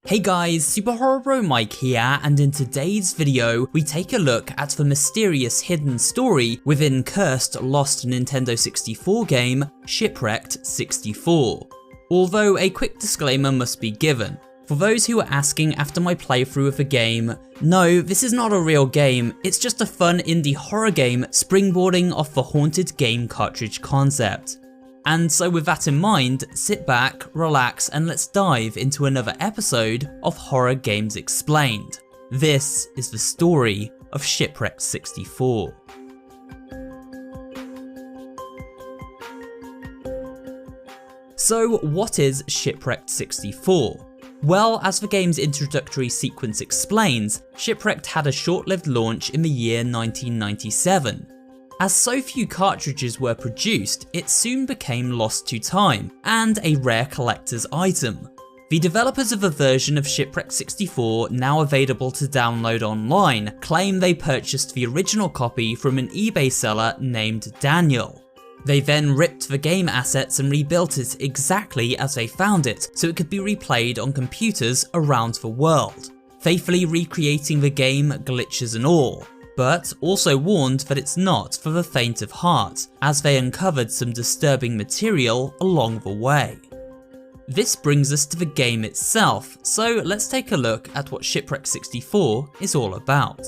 Hey guys, Superhorrorbro Mike here, and in today's video we take a look at the mysterious hidden story within cursed lost Nintendo 64 game Shipwrecked 64. Although a quick disclaimer must be given. For those who are asking after my playthrough of the game, no, this is not a real game, it's just a fun indie horror game springboarding off the haunted game cartridge concept. And so with that in mind, sit back, relax, and let's dive into another episode of Horror Games Explained. This is the story of Shipwrecked 64. So what is Shipwrecked 64? Well, as the game's introductory sequence explains, Shipwrecked had a short-lived launch in the year 1997. As so few cartridges were produced, it soon became lost to time, and a rare collector's item. The developers of a version of Shipwrecked 64, now available to download online, claim they purchased the original copy from an eBay seller named Daniel. They then ripped the game assets and rebuilt it exactly as they found it, so it could be replayed on computers around the world, faithfully recreating the game, glitches and all. But also warned that it's not for the faint of heart, as they uncovered some disturbing material along the way. This brings us to the game itself, so let's take a look at what Shipwrecked 64 is all about.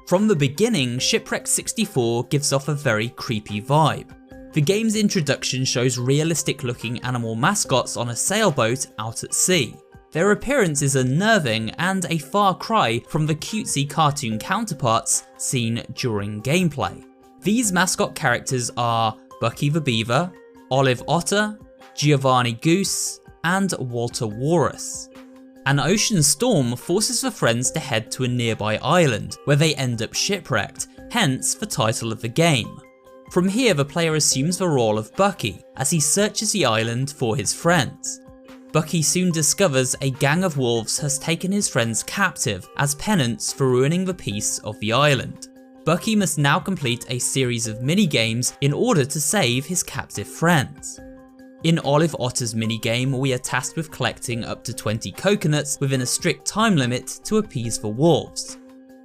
From the beginning, Shipwrecked 64 gives off a very creepy vibe. The game's introduction shows realistic looking animal mascots on a sailboat out at sea. Their appearance is unnerving and a far cry from the cutesy cartoon counterparts seen during gameplay. These mascot characters are Bucky the Beaver, Olive Otter, Giovanni Goose, and Walter Walrus. An ocean storm forces the friends to head to a nearby island, where they end up shipwrecked, hence the title of the game. From here the player assumes the role of Bucky, as he searches the island for his friends. Bucky soon discovers a gang of wolves has taken his friends captive as penance for ruining the peace of the island. Bucky must now complete a series of mini-games in order to save his captive friends. In Olive Otter's minigame, we are tasked with collecting up to 20 coconuts within a strict time limit to appease the wolves.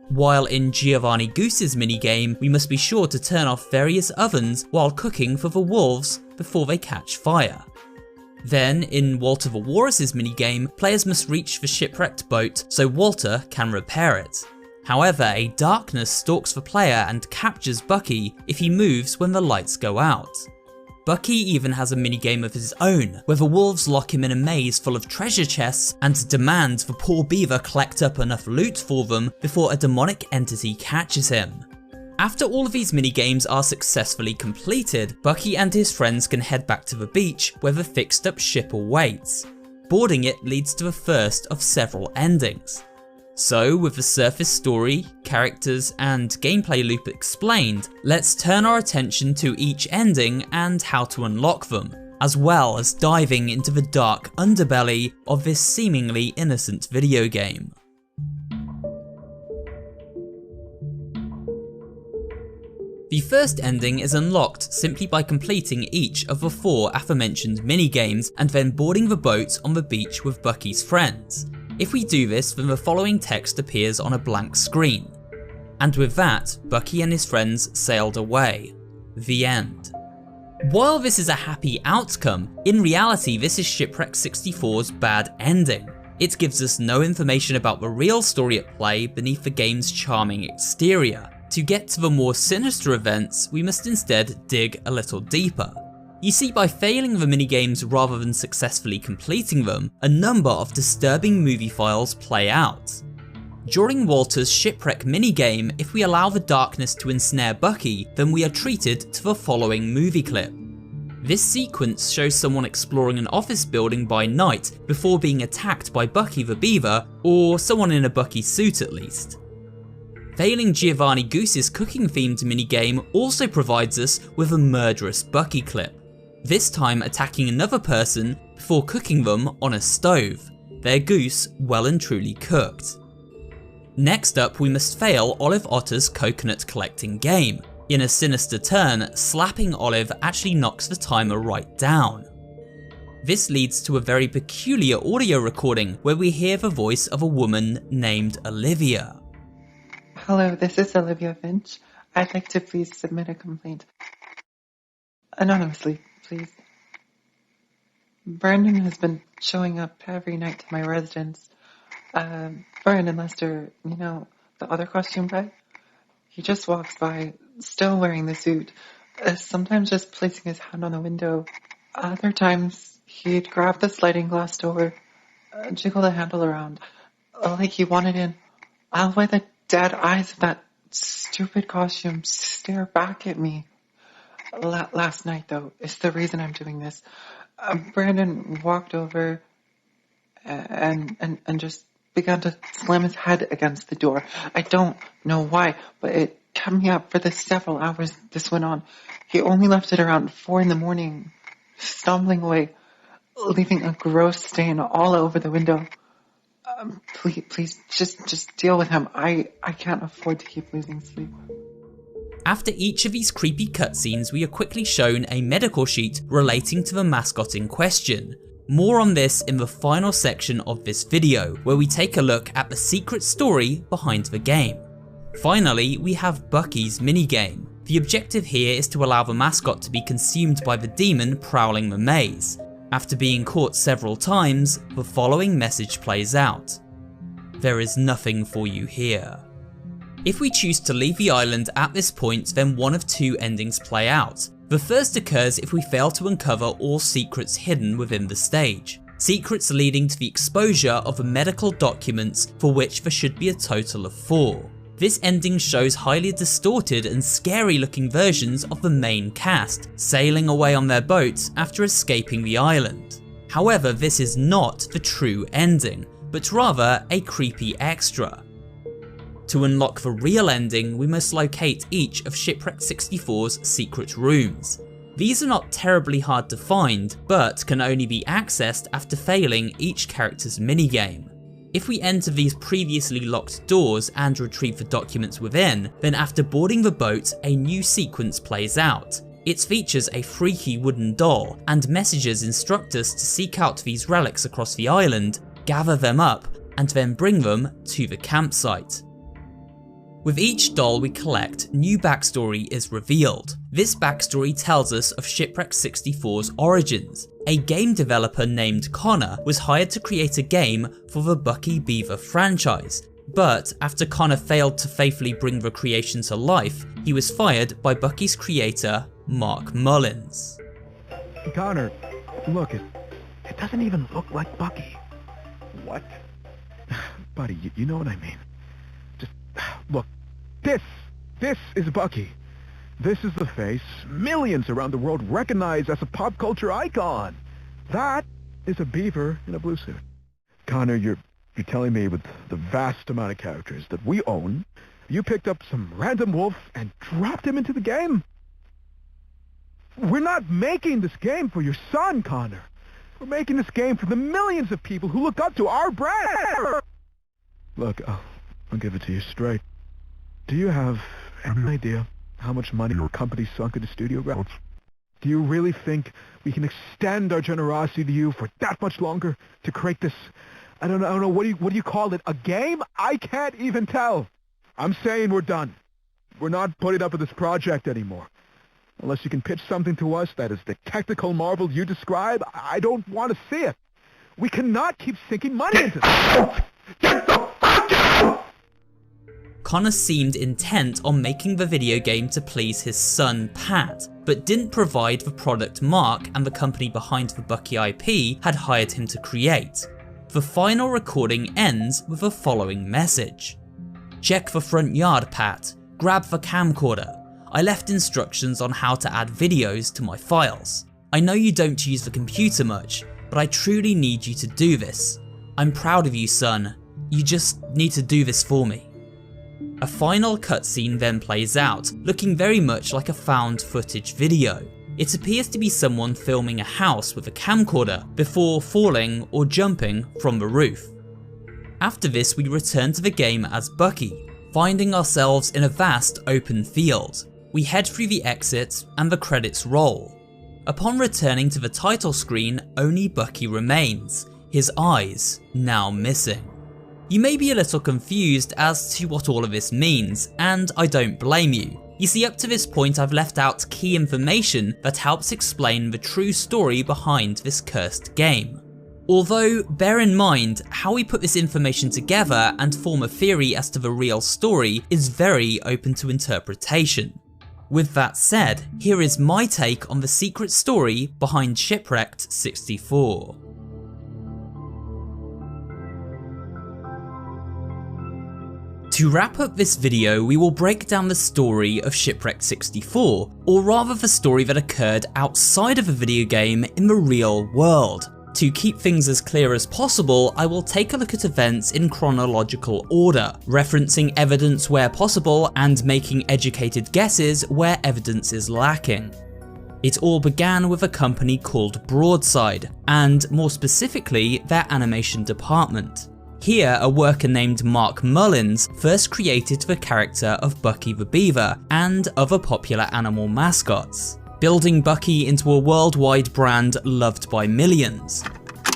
While in Giovanni Goose's minigame, we must be sure to turn off various ovens while cooking for the wolves before they catch fire. Then, in Walter the Walrus's minigame, players must reach the shipwrecked boat so Walter can repair it. However, a darkness stalks the player and captures Bucky if he moves when the lights go out. Bucky even has a minigame of his own, where the wolves lock him in a maze full of treasure chests and demand the poor beaver collect up enough loot for them before a demonic entity catches him. After all of these minigames are successfully completed, Bucky and his friends can head back to the beach where the fixed up ship awaits. Boarding it leads to the first of several endings. So with the surface story, characters and gameplay loop explained, let's turn our attention to each ending and how to unlock them, as well as diving into the dark underbelly of this seemingly innocent video game. The first ending is unlocked simply by completing each of the 4 aforementioned minigames and then boarding the boat on the beach with Bucky's friends. If we do this, then the following text appears on a blank screen. And with that, Bucky and his friends sailed away. The end. While this is a happy outcome, in reality this is Shipwrecked 64's bad ending. It gives us no information about the real story at play beneath the game's charming exterior. To get to the more sinister events, we must instead dig a little deeper. You see, by failing the minigames rather than successfully completing them, a number of disturbing movie files play out. During Walter's shipwreck minigame, if we allow the darkness to ensnare Bucky, then we are treated to the following movie clip. This sequence shows someone exploring an office building by night before being attacked by Bucky the Beaver, or someone in a Bucky suit at least. Failing Giovanni Goose's cooking themed minigame also provides us with a murderous Bucky clip, this time attacking another person before cooking them on a stove, their goose well and truly cooked. Next up, we must fail Olive Otter's coconut collecting game. In a sinister turn, slapping Olive actually knocks the timer right down. This leads to a very peculiar audio recording where we hear the voice of a woman named Olivia. Hello, this is Olivia Finch. I'd like to please submit a complaint. Anonymously, please. Brandon has been showing up every night to my residence. Brandon Lester, you know, the other costume guy? He just walks by, still wearing the suit, sometimes just placing his hand on the window. Other times, he'd grab the sliding glass door, jiggle the handle around, like he wanted in. I'll let the dead eyes of that stupid costume stare back at me. Last night, though, is the reason I'm doing this. Brandon walked over and just began to slam his head against the door. I don't know why, but it kept me up for the several hours this went on. He only left it around 4 a.m, stumbling away, leaving a gross stain all over the window. Please, just deal with him. I can't afford to keep losing sleep. After each of these creepy cutscenes, we are quickly shown a medical sheet relating to the mascot in question. More on this in the final section of this video, where we take a look at the secret story behind the game. Finally, we have Bucky's minigame. The objective here is to allow the mascot to be consumed by the demon prowling the maze. After being caught several times, the following message plays out. There is nothing for you here. If we choose to leave the island at this point, then one of two endings play out. The first occurs if we fail to uncover all secrets hidden within the stage. Secrets leading to the exposure of the medical documents, for which there should be a total of 4. This ending shows highly distorted and scary looking versions of the main cast, sailing away on their boats after escaping the island. However, this is not the true ending, but rather a creepy extra. To unlock the real ending, we must locate each of Shipwreck 64's secret rooms. These are not terribly hard to find, but can only be accessed after failing each character's minigame. If we enter these previously locked doors and retrieve the documents within, then after boarding the boat, a new sequence plays out. It features a freaky wooden doll, and messages instruct us to seek out these relics across the island, gather them up, and then bring them to the campsite. With each doll we collect, new backstory is revealed. This backstory tells us of Shipwreck 64's origins. A game developer named Connor was hired to create a game for the Bucky Beaver franchise, but after Connor failed to faithfully bring the creation to life, he was fired by Bucky's creator, Mark Mullins. Connor, look, it doesn't even look like Bucky. What? Buddy, you know what I mean. Just, look, this is Bucky. This is the face millions around the world recognize as a pop culture icon. That is a beaver in a blue suit. Connor, you're telling me with the vast amount of characters that we own, you picked up some random wolf and dropped him into the game? We're not making this game for your son, Connor. We're making this game for the millions of people who look up to our brand. Look, I'll give it to you straight. Do you have any idea how much money your company sunk into studio grounds? Do you really think we can extend our generosity to you for that much longer to create this, I don't know, what do you call it, a game? I can't even tell. I'm saying we're done. We're not putting up with this project anymore. Unless you can pitch something to us that is the technical marvel you describe, I don't want to see it. We cannot keep sinking money into this. Get the fuck out! Connor seemed intent on making the video game to please his son Pat, but didn't provide the product Mark and the company behind the Bucky IP had hired him to create. The final recording ends with the following message. Check the front yard, Pat. Grab the camcorder. I left instructions on how to add videos to my files. I know you don't use the computer much, but I truly need you to do this. I'm proud of you, son. You just need to do this for me. A final cutscene then plays out, looking very much like a found footage video. It appears to be someone filming a house with a camcorder before falling or jumping from the roof. After this, we return to the game as Bucky, finding ourselves in a vast open field. We head through the exit and the credits roll. Upon returning to the title screen, only Bucky remains, his eyes now missing. You may be a little confused as to what all of this means, and I don't blame you. You see, up to this point I've left out key information that helps explain the true story behind this cursed game. Although, bear in mind, how we put this information together and form a theory as to the real story is very open to interpretation. With that said, here is my take on the secret story behind Shipwreck 64. To wrap up this video, we will break down the story of Shipwreck 64, or rather the story that occurred outside of the video game in the real world. To keep things as clear as possible, I will take a look at events in chronological order, referencing evidence where possible and making educated guesses where evidence is lacking. It all began with a company called Broadside, and more specifically, their animation department. Here, a worker named Mark Mullins first created the character of Bucky the Beaver and other popular animal mascots, building Bucky into a worldwide brand loved by millions.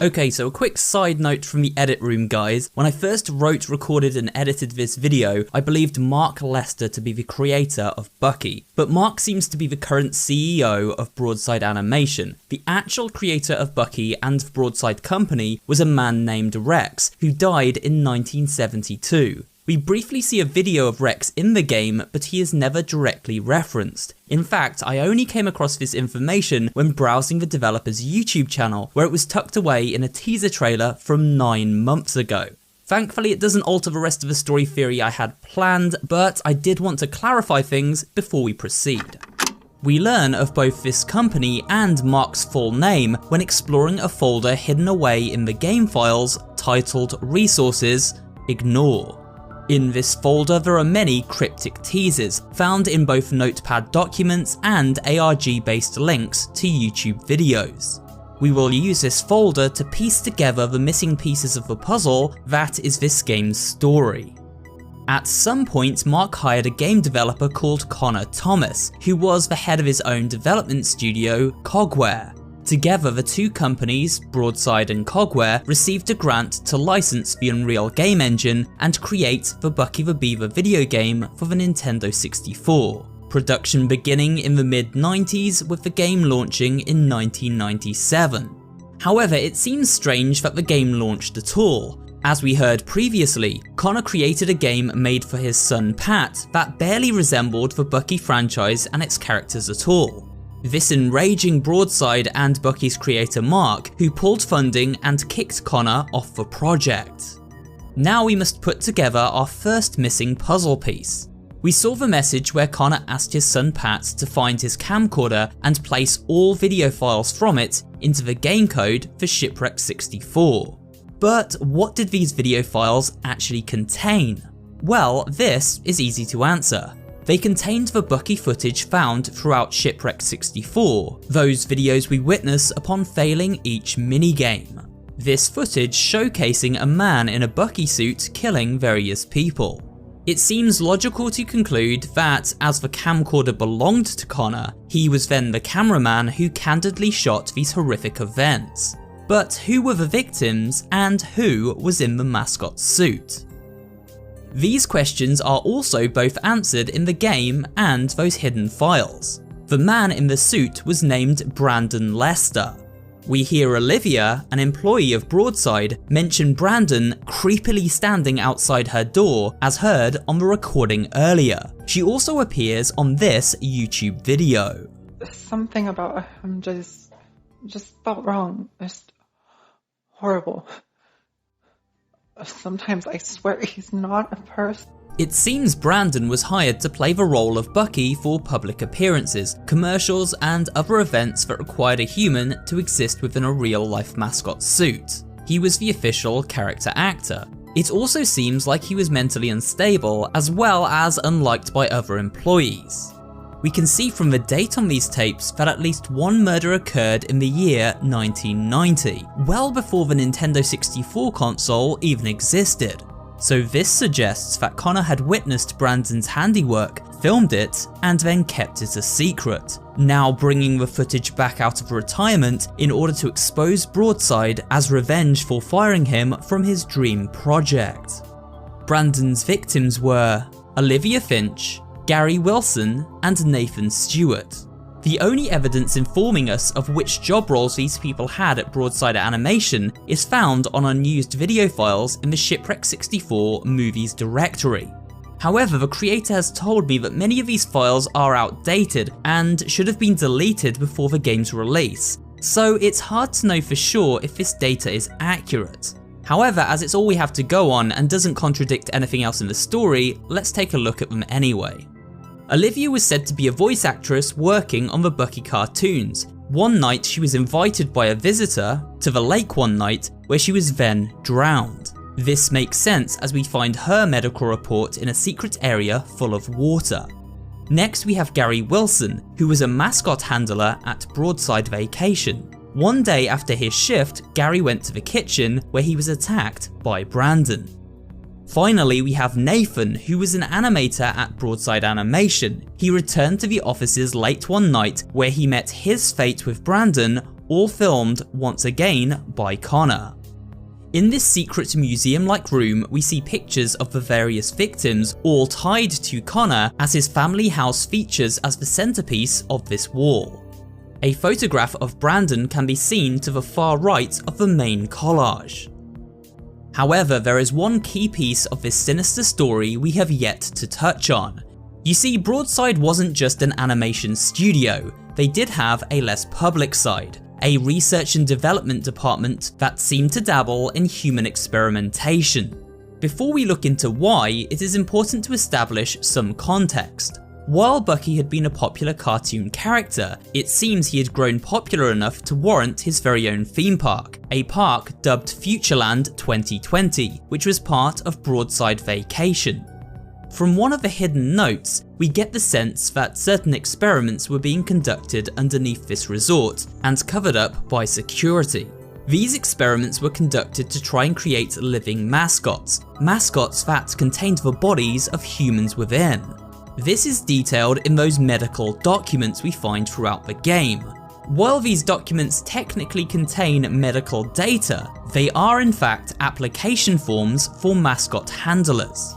Okay, so a quick side note from the edit room, guys. When I first wrote, recorded and edited this video, I believed Mark Lester to be the creator of Bucky, but Mark seems to be the current CEO of Broadside Animation. The actual creator of Bucky and the Broadside company was a man named Rex, who died in 1972. We briefly see a video of Rex in the game, but he is never directly referenced. In fact, I only came across this information when browsing the developer's YouTube channel, where it was tucked away in a teaser trailer from 9 months ago. Thankfully, it doesn't alter the rest of the story theory I had planned, but I did want to clarify things before we proceed. We learn of both this company and Mark's full name when exploring a folder hidden away in the game files titled Resources, Ignore. In this folder there are many cryptic teasers, found in both notepad documents and ARG-based links to YouTube videos. We will use this folder to piece together the missing pieces of the puzzle that is this game's story. At some point, Mark hired a game developer called Connor Thomas, who was the head of his own development studio, Cogware. Together, the two companies, Broadside and Cogware, received a grant to license the Unreal game engine and create the Bucky the Beaver video game for the Nintendo 64. Production beginning in the mid-90s, with the game launching in 1997. However, it seems strange that the game launched at all. As we heard previously, Connor created a game made for his son Pat that barely resembled the Bucky franchise and its characters at all. This enraging Broadside and Bucky's creator Mark, who pulled funding and kicked Connor off the project. Now we must put together our first missing puzzle piece. We saw the message where Connor asked his son Pat to find his camcorder and place all video files from it into the game code for Shipwreck 64. But what did these video files actually contain? Well, this is easy to answer. They contained the Bucky footage found throughout Shipwreck 64, those videos we witness upon failing each minigame. This footage showcasing a man in a Bucky suit killing various people. It seems logical to conclude that, as the camcorder belonged to Connor, he was then the cameraman who candidly shot these horrific events. But who were the victims, and who was in the mascot suit? These questions are also both answered in the game and those hidden files. The man in the suit was named Brandon Lester. We hear Olivia, an employee of Broadside, mention Brandon creepily standing outside her door as heard on the recording earlier. She also appears on this YouTube video. Something about him just felt wrong. Just horrible. Sometimes I swear he's not a person. It seems Brandon was hired to play the role of Bucky for public appearances, commercials, and other events that required a human to exist within a real-life mascot suit. He was the official character actor. It also seems like he was mentally unstable, as well as unliked by other employees. We can see from the date on these tapes that at least one murder occurred in the year 1990, well before the Nintendo 64 console even existed. so this suggests that Connor had witnessed Brandon's handiwork, filmed it, and then kept it a secret, now bringing the footage back out of retirement in order to expose Broadside as revenge for firing him from his dream project. Brandon's victims were Olivia Finch, Gary Wilson, and Nathan Stewart. The only evidence informing us of which job roles these people had at Broadside Animation is found on unused video files in the Shipwreck 64 movies directory. However, the creator has told me that many of these files are outdated and should have been deleted before the game's release, so it's hard to know for sure if this data is accurate. However, as it's all we have to go on and doesn't contradict anything else in the story, let's take a look at them anyway. Olivia was said to be a voice actress working on the Bucky cartoons. One night she was invited by a visitor to the lake one night where she was then drowned. This makes sense as we find her medical report in a secret area full of water. Next we have Gary Wilson, who was a mascot handler at Broadside Vacation. One day after his shift, Gary went to the kitchen where he was attacked by Brandon. Finally, we have Nathan, who was an animator at Broadside Animation. He returned to the offices late one night where he met his fate with Brandon, all filmed once again by Connor. In this secret museum-like room, we see pictures of the various victims, all tied to Connor, as his family house features as the centerpiece of this wall. A photograph of Brandon can be seen to the far right of the main collage. However, there is one key piece of this sinister story we have yet to touch on. You see, Broadside wasn't just an animation studio, they did have a less public side, a research and development department that seemed to dabble in human experimentation. Before we look into why, it is important to establish some context. While Bucky had been a popular cartoon character, it seems he had grown popular enough to warrant his very own theme park, a park dubbed Futureland 2020, which was part of Broadside Vacation. From one of the hidden notes, we get the sense that certain experiments were being conducted underneath this resort and covered up by security. These experiments were conducted to try and create living mascots that contained the bodies of humans within. This is detailed in those medical documents we find throughout the game. While these documents technically contain medical data, they are in fact application forms for mascot handlers.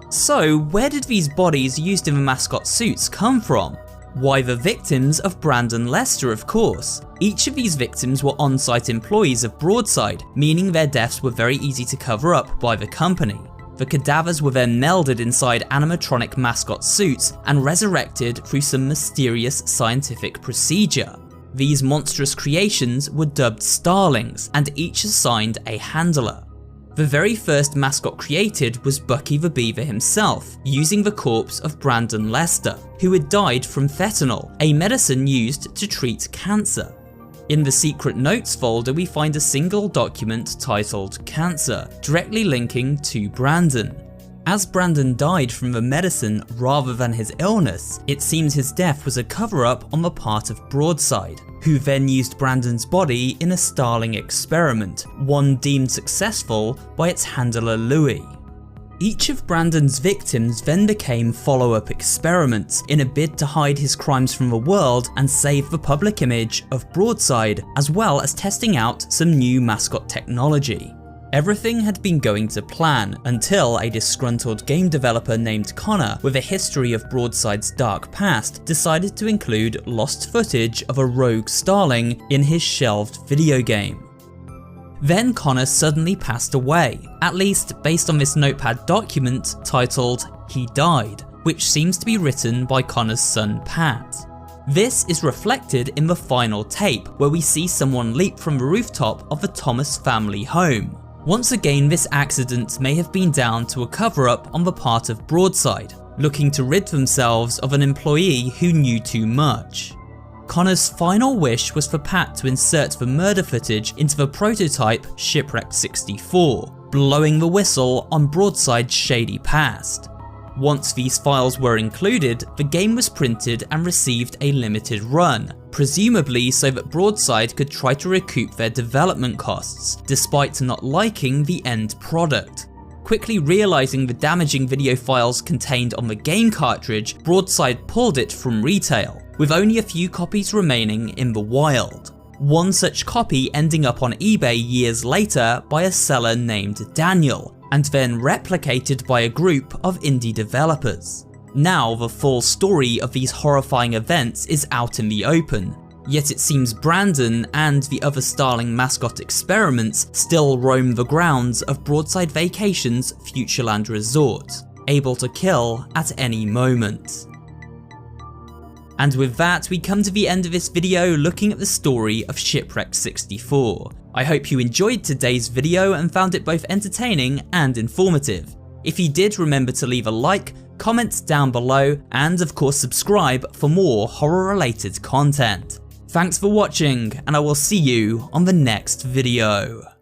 So where did these bodies used in the mascot suits come from? Why, the victims of Brandon Lester, of course. Each of these victims were on-site employees of Broadside, meaning their deaths were very easy to cover up by the company. The cadavers were then melded inside animatronic mascot suits and resurrected through some mysterious scientific procedure. These monstrous creations were dubbed starlings, and each assigned a handler. The very first mascot created was Bucky the Beaver himself, using the corpse of Brandon Lester, who had died from fentanyl, a medicine used to treat cancer. In the secret notes folder we find a single document titled Cancer, directly linking to Brandon. As Brandon died from the medicine rather than his illness, it seems his death was a cover-up on the part of Broadside, who then used Brandon's body in a starling experiment, one deemed successful by its handler Louis. Each of Brandon's victims then became follow-up experiments in a bid to hide his crimes from the world and save the public image of Broadside, as well as testing out some new mascot technology. Everything had been going to plan until a disgruntled game developer named Connor, with a history of Broadside's dark past, decided to include lost footage of a rogue starling in his shelved video game. Then Connor suddenly passed away, at least based on this notepad document titled "He Died," which seems to be written by Connor's son Pat. This is reflected in the final tape, where we see someone leap from the rooftop of the Thomas family home. Once again, this accident may have been down to a cover-up on the part of Broadside, looking to rid themselves of an employee who knew too much. Connor's final wish was for Pat to insert the murder footage into the prototype Shipwreck 64, blowing the whistle on Broadside's shady past. Once these files were included, the game was printed and received a limited run, presumably so that Broadside could try to recoup their development costs, despite not liking the end product. Quickly realizing the damaging video files contained on the game cartridge, Broadside pulled it from retail, with only a few copies remaining in the wild. One such copy ending up on eBay years later by a seller named Daniel, and then replicated by a group of indie developers. Now the full story of these horrifying events is out in the open, yet it seems Brandon and the other Starling mascot experiments still roam the grounds of Broadside Vacation's Futureland Resort, able to kill at any moment. And with that, we come to the end of this video looking at the story of Shipwreck 64. I hope you enjoyed today's video and found it both entertaining and informative. If you did, remember to leave a like, comment down below, and of course subscribe for more horror related content. Thanks for watching, and I will see you on the next video.